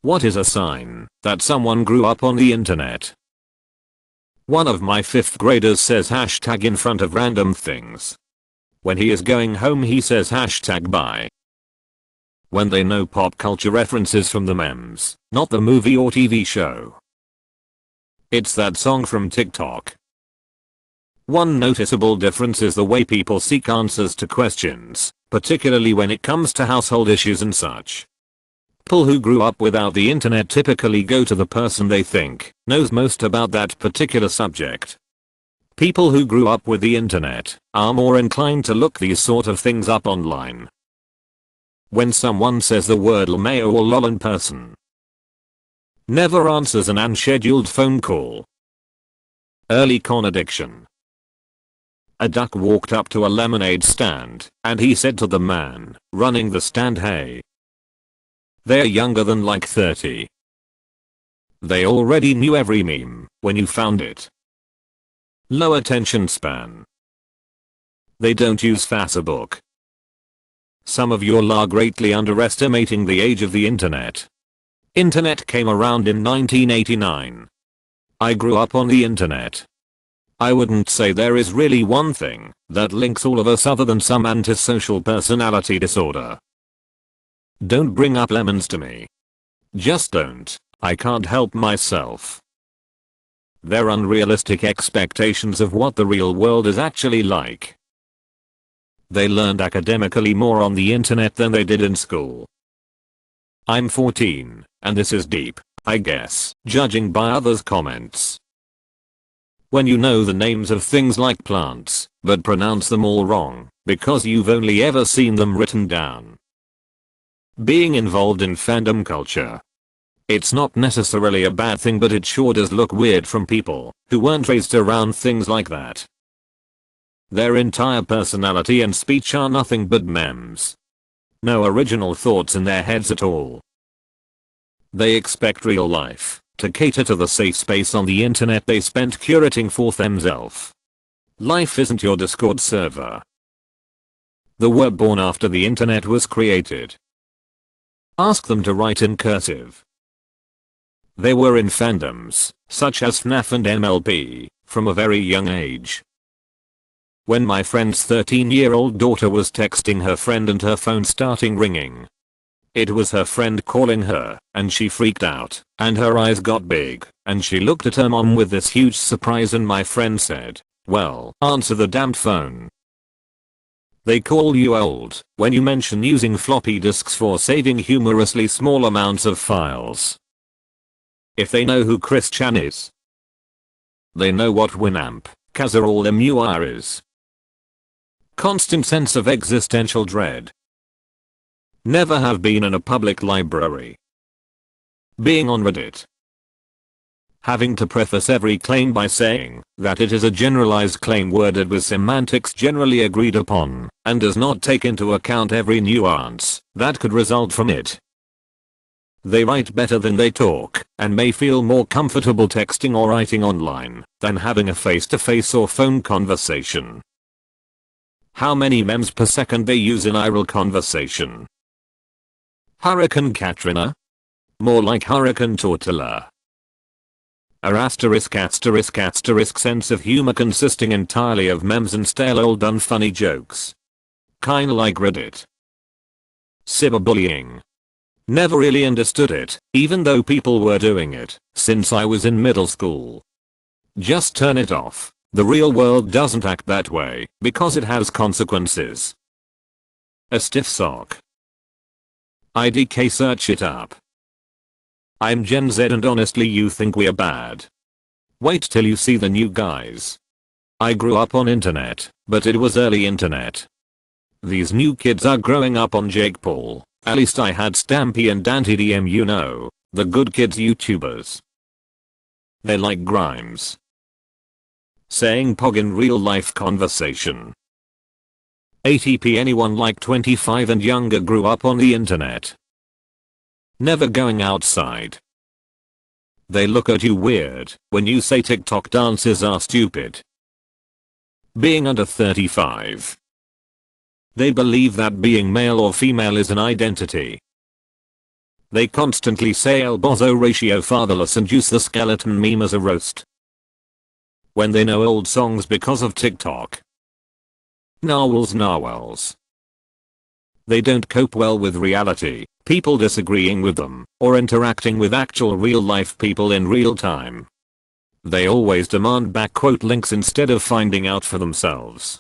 What is a sign that someone grew up on the internet? One of my 5th graders says hashtag in front of random things. When he is going home he says hashtag bye. When they know pop culture references from the memes, not the movie or TV show. It's that song from TikTok. One noticeable difference is the way people seek answers to questions, particularly when it comes to household issues and such. People who grew up without the internet typically go to the person they think knows most about that particular subject. People who grew up with the internet are more inclined to look these sort of things up online. When someone says the word LMAO or LOL in person, never answers an unscheduled phone call. Early con addiction. A duck walked up to a lemonade stand, and he said to the man running the stand, "Hey, they're younger than like 30. They already knew every meme when you found it." Low attention span. They don't use Facebook. Some of you are greatly underestimating the age of the internet. Internet came around in 1989. I grew up on the internet. I wouldn't say there is really one thing that links all of us other than some antisocial personality disorder. Don't bring up lemons to me. Just don't. I can't help myself. They're unrealistic expectations of what the real world is actually like. They learned academically more on the internet than they did in school. I'm 14, and this is deep, I guess, judging by others' comments. When you know the names of things like plants, but pronounce them all wrong, because you've only ever seen them written down. Being involved in fandom culture. It's not necessarily a bad thing, but it sure does look weird from people who weren't raised around things like that. Their entire personality and speech are nothing but memes. No original thoughts in their heads at all. They expect real life to cater to the safe space on the internet they spent curating for themselves. Life isn't your Discord server. They were born after the internet was created. Ask them to write in cursive. They were in fandoms, such as FNAF and MLP, from a very young age. When my friend's 13-year-old daughter was texting her friend and her phone starting ringing. It was her friend calling her, and she freaked out, and her eyes got big, and she looked at her mom with this huge surprise, and my friend said, "Well, answer the damn phone." They call you old when you mention using floppy disks for saving humorously small amounts of files. If they know who Chris Chan is, they know what Winamp, Kazaa or Lemur is. Constant sense of existential dread. Never have been in a public library. Being on Reddit. Having to preface every claim by saying that it is a generalized claim worded with semantics generally agreed upon and does not take into account every nuance that could result from it. They write better than they talk and may feel more comfortable texting or writing online than having a face-to-face or phone conversation. How many memes per second they use in IRL conversation? Hurricane Katrina? More like Hurricane Tortilla. A asterisk sense of humor consisting entirely of memes and stale old unfunny jokes. Kinda like Reddit. Cyberbullying. Never really understood it, even though people were doing it since I was in middle school. Just turn it off. The real world doesn't act that way because it has consequences. A stiff sock. IDK, search it up. I'm Gen Z and honestly you think we're bad. Wait till you see the new guys. I grew up on internet, but it was early internet. These new kids are growing up on Jake Paul. At least I had Stampy and DanTDM, you know, the good kids YouTubers. They like Grimes. Saying pog in real life conversation. ATP, anyone like 25 and younger grew up on the internet. Never going outside. They look at you weird when you say TikTok dances are stupid. Being under 35. They believe that being male or female is an identity. They constantly say El Bozo ratio fatherless and use the skeleton meme as a roast. When they know old songs because of TikTok. Narwhals. They don't cope well with reality, people disagreeing with them, or interacting with actual real life people in real time. They always demand back quote links instead of finding out for themselves.